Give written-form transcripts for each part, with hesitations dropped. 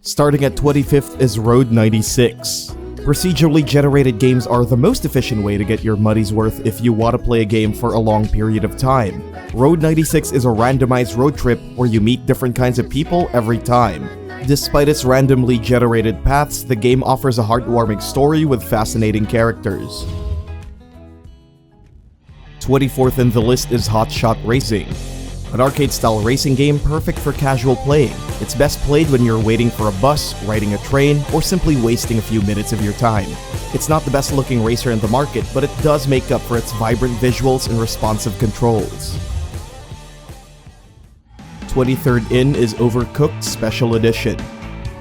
Starting at 25th is Road 96. Procedurally generated games are the most efficient way to get your money's worth if you want to play a game for a long period of time. Road 96 is a randomized road trip where you meet different kinds of people every time. Despite its randomly generated paths, the game offers a heartwarming story with fascinating characters. 24th in the list is Hotshot Racing. An arcade-style racing game perfect for casual playing. It's best played when you're waiting for a bus, riding a train, or simply wasting a few minutes of your time. It's not the best-looking racer in the market, but it does make up for its vibrant visuals and responsive controls. 23rd in is Overcooked Special Edition.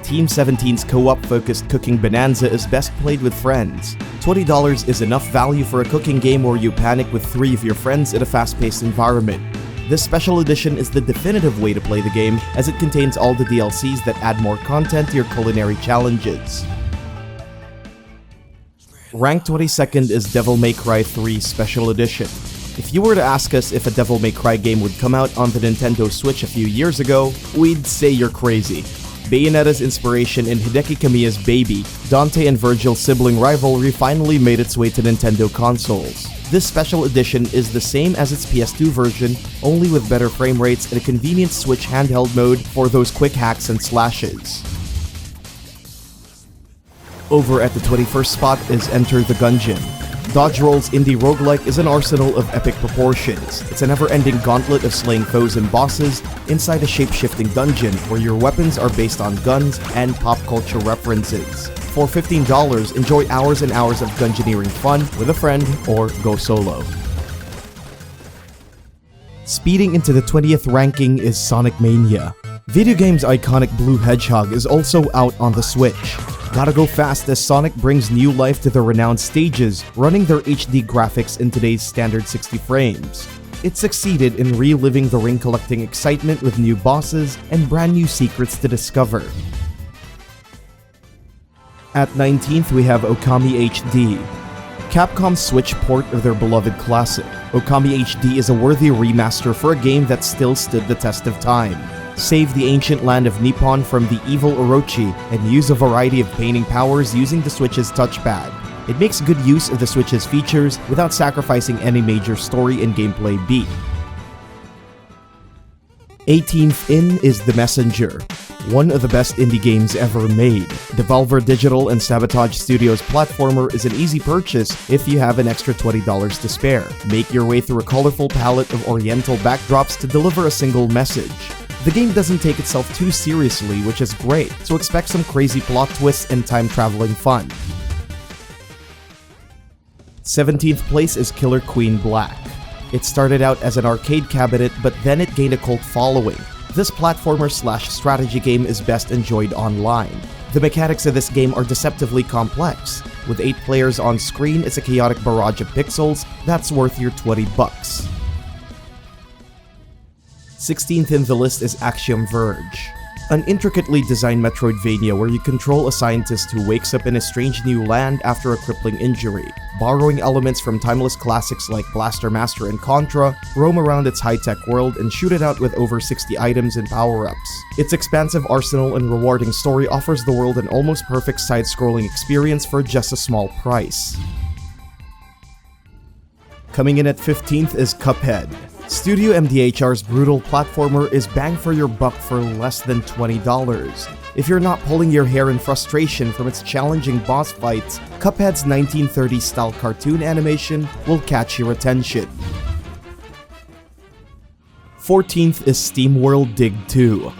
Team 17's co-op-focused cooking bonanza is best played with friends. $20 is enough value for a cooking game where you panic with 3 of your friends in a fast-paced environment. This special edition is the definitive way to play the game, as it contains all the DLCs that add more content to your culinary challenges. Ranked 22nd is Devil May Cry 3 Special Edition. If you were to ask us if a Devil May Cry game would come out on the Nintendo Switch a few years ago, we'd say you're crazy. Bayonetta's inspiration in Hideki Kamiya's Baby, Dante and Virgil's sibling rivalry finally made its way to Nintendo consoles. This special edition is the same as its PS2 version, only with better frame rates and a convenient Switch handheld mode for those quick hacks and slashes. Over at the 21st spot is Enter the Gungeon. Dodge Roll's indie roguelike is an arsenal of epic proportions. It's a never-ending gauntlet of slaying foes and bosses inside a shape-shifting dungeon where your weapons are based on guns and pop culture references. For $15, enjoy hours and hours of dungeoneering fun with a friend or go solo. Speeding into the 20th ranking is Sonic Mania. Video game's iconic blue hedgehog is also out on the Switch. Gotta go fast as Sonic brings new life to the renowned stages, running their HD graphics in today's standard 60 frames. It succeeded in reliving the ring-collecting excitement with new bosses and brand new secrets to discover. At 19th, we have Okami HD. Capcom's Switch port of their beloved classic. Okami HD is a worthy remaster for a game that still stood the test of time. Save the ancient land of Nippon from the evil Orochi and use a variety of painting powers using the Switch's touchpad. It makes good use of the Switch's features without sacrificing any major story and gameplay beat. 18th in is The Messenger, one of the best indie games ever made. Devolver Digital and Sabotage Studios' platformer is an easy purchase if you have an extra $20 to spare. Make your way through a colorful palette of oriental backdrops to deliver a single message. The game doesn't take itself too seriously, which is great, so expect some crazy plot twists and time-traveling fun. 17th place is Killer Queen Black. It started out as an arcade cabinet, but then it gained a cult following. This platformer/strategy game is best enjoyed online. The mechanics of this game are deceptively complex. With 8 players on screen, it's a chaotic barrage of pixels that's worth your $20. 16th in the list is Axiom Verge. An intricately designed Metroidvania where you control a scientist who wakes up in a strange new land after a crippling injury. Borrowing elements from timeless classics like Blaster Master and Contra, roam around its high-tech world and shoot it out with over 60 items and power-ups. Its expansive arsenal and rewarding story offers the world an almost perfect side-scrolling experience for just a small price. Coming in at 15th is Cuphead. Studio MDHR's brutal platformer is bang for your buck for less than $20. If you're not pulling your hair in frustration from its challenging boss fights, Cuphead's 1930s-style cartoon animation will catch your attention. 14th is SteamWorld Dig 2.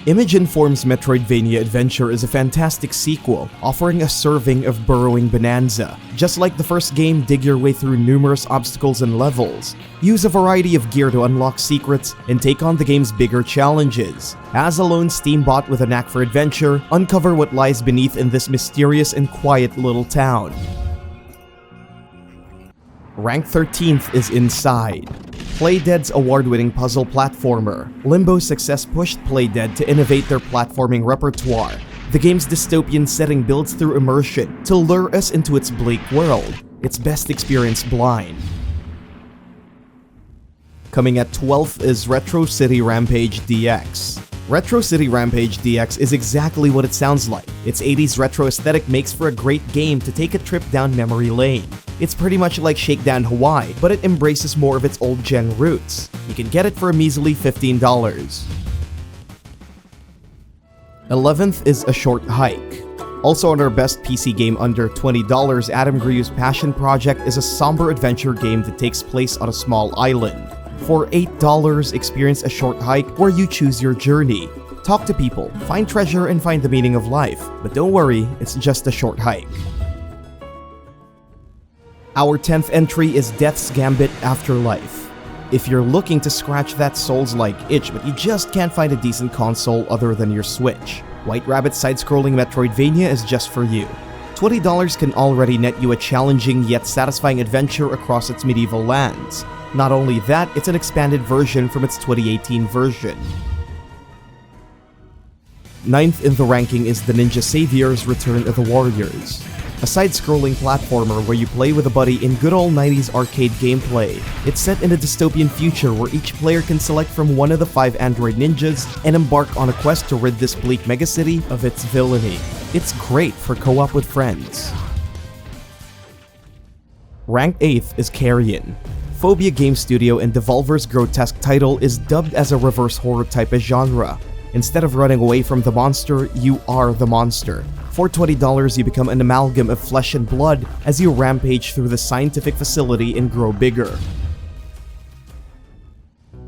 Image Inform's Metroidvania adventure is a fantastic sequel, offering a serving of burrowing bonanza. Just like the first game, dig your way through numerous obstacles and levels. Use a variety of gear to unlock secrets and take on the game's bigger challenges. As a lone Steam bot with a knack for adventure, uncover what lies beneath in this mysterious and quiet little town. Ranked 13th is Inside. Playdead's award-winning puzzle platformer. Limbo's success pushed Playdead to innovate their platforming repertoire. The game's dystopian setting builds through immersion to lure us into its bleak world. It's best experienced blind. Coming at 12th is Retro City Rampage DX. Retro City Rampage DX is exactly what it sounds like. Its 80s retro aesthetic makes for a great game to take a trip down memory lane. It's pretty much like Shakedown Hawaii, but it embraces more of its old-gen roots. You can get it for a measly $15. 11th is A Short Hike. Also on our best PC game under $20, Adam Griew's passion project is a somber adventure game that takes place on a small island. For $8, experience A Short Hike where you choose your journey. Talk to people, find treasure, and find the meaning of life. But don't worry, it's just a short hike. Our 10th entry is Death's Gambit Afterlife. If you're looking to scratch that Souls-like itch but you just can't find a decent console other than your Switch, White Rabbit's side-scrolling Metroidvania is just for you. $20 can already net you a challenging yet satisfying adventure across its medieval lands. Not only that, it's an expanded version from its 2018 version. 9th in the ranking is The Ninja Savior's Return of the Warriors. A side-scrolling platformer where you play with a buddy in good old 90s arcade gameplay. It's set in a dystopian future where each player can select from one of the 5 android ninjas and embark on a quest to rid this bleak megacity of its villainy. It's great for co-op with friends. Ranked 8th is Carrion. Phobia Game Studio and Devolver's grotesque title is dubbed as a reverse horror type of genre. Instead of running away from the monster, you are the monster. For $20, you become an amalgam of flesh and blood as you rampage through the scientific facility and grow bigger.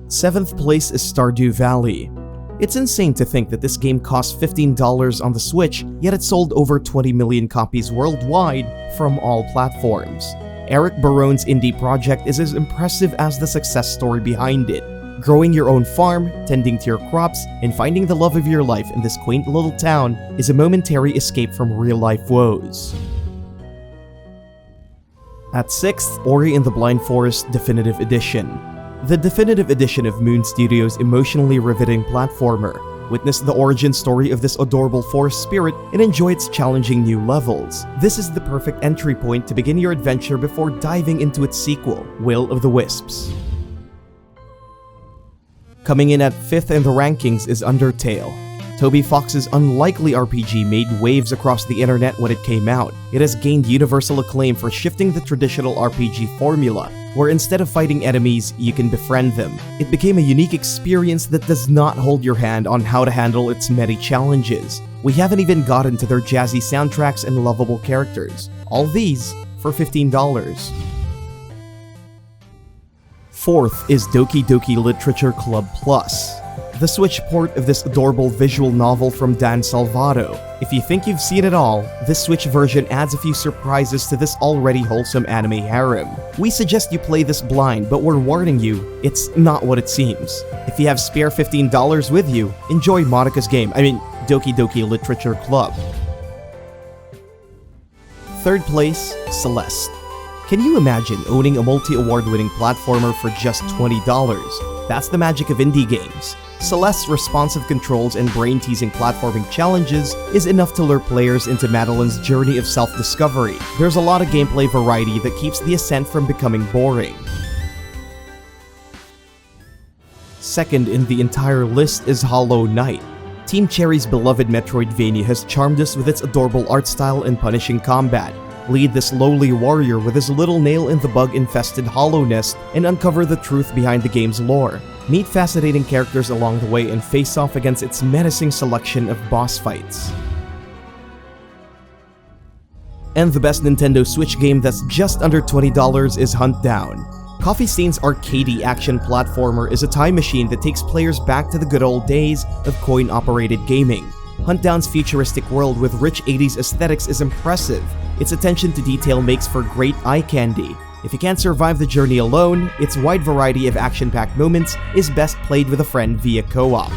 7th place is Stardew Valley. It's insane to think that this game cost $15 on the Switch, yet it sold over 20 million copies worldwide from all platforms. Eric Barone's indie project is as impressive as the success story behind it. Growing your own farm, tending to your crops, and finding the love of your life in this quaint little town is a momentary escape from real-life woes. At 6th, Ori and the Blind Forest Definitive Edition. The Definitive Edition of Moon Studios' emotionally riveting platformer. Witness the origin story of this adorable forest spirit and enjoy its challenging new levels. This is the perfect entry point to begin your adventure before diving into its sequel, Will of the Wisps. Coming in at 5th in the rankings is Undertale. Toby Fox's unlikely RPG made waves across the internet when it came out. It has gained universal acclaim for shifting the traditional RPG formula, where instead of fighting enemies, you can befriend them. It became a unique experience that does not hold your hand on how to handle its many challenges. We haven't even gotten to their jazzy soundtracks and lovable characters. All these for $15. 4th is Doki Doki Literature Club Plus, the Switch port of this adorable visual novel from Dan Salvato. If you think you've seen it all, this Switch version adds a few surprises to this already wholesome anime harem. We suggest you play this blind, but we're warning you, it's not what it seems. If you have spare $15 with you, enjoy Monica's game, Doki Doki Literature Club. 3rd place, Celeste. Can you imagine owning a multi-award-winning platformer for just $20? That's the magic of indie games. Celeste's responsive controls and brain-teasing platforming challenges is enough to lure players into Madeline's journey of self-discovery. There's a lot of gameplay variety that keeps the ascent from becoming boring. 2nd in the entire list is Hollow Knight. Team Cherry's beloved Metroidvania has charmed us with its adorable art style and punishing combat. Lead this lowly warrior with his little nail in the bug-infested hollow nest and uncover the truth behind the game's lore. Meet fascinating characters along the way and face off against its menacing selection of boss fights. And the best Nintendo Switch game that's just under $20 is Huntdown. Coffee Stain's arcadey action platformer is a time machine that takes players back to the good old days of coin-operated gaming. Huntdown's futuristic world with rich 80s aesthetics is impressive. Its attention to detail makes for great eye candy. If you can't survive the journey alone, its wide variety of action-packed moments is best played with a friend via co-op.